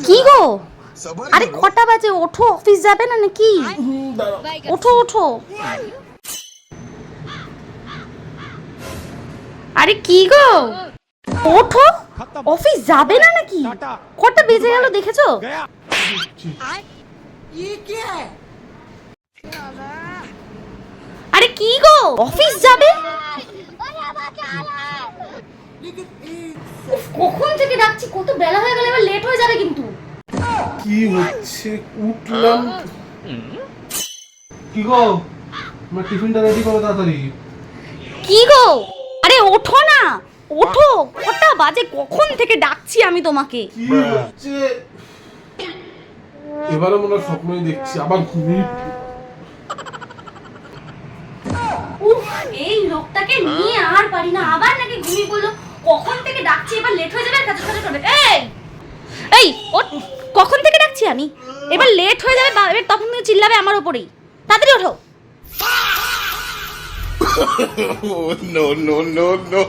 কি গো, আরে কটা বাজে? ওঠো, অফিস যাবে না নাকি? ওঠো ওঠো। আরে কি গো, ওঠো, অফিস যাবে না নাকি? কটা বেজে গেল দেখেছো? আরে কি গো, অফিস যাবে? কখন থেকে ডাকছি, কত বেলা হয়ে গেল, এবার লেট হয়ে যাবে কিন্তু। কি হচ্ছে? উঠলাম। কি গো, আমার টিফিনটা রেডি করো তাড়াতাড়ি। কি গো, আরে ওঠো না, ওঠো, কটা বাজে, কখন থেকে ডাকছি আমি তোমাকে। কি হচ্ছে? এবারে মনে হয় স্বপ্নই দেখছি, আবার ঘুমিয়ে। উফ, এই লোকটাকে নিয়ে আর পারি না, আবার নাকি ঘুমিয়ে পড়লো। কখন থেকে ডাকছি, এবার লেট হয়ে যাবে, আর কাজে কাজে করবে। এই এই ওঠ, কখন থেকে ডাকছি আমি, এবার লেট হয়ে যাবে, এবার তখন তুমি চিল্লাবে আমার উপরেই। তাড়াতাড়ি ওঠো। Oh, no, no, no, no.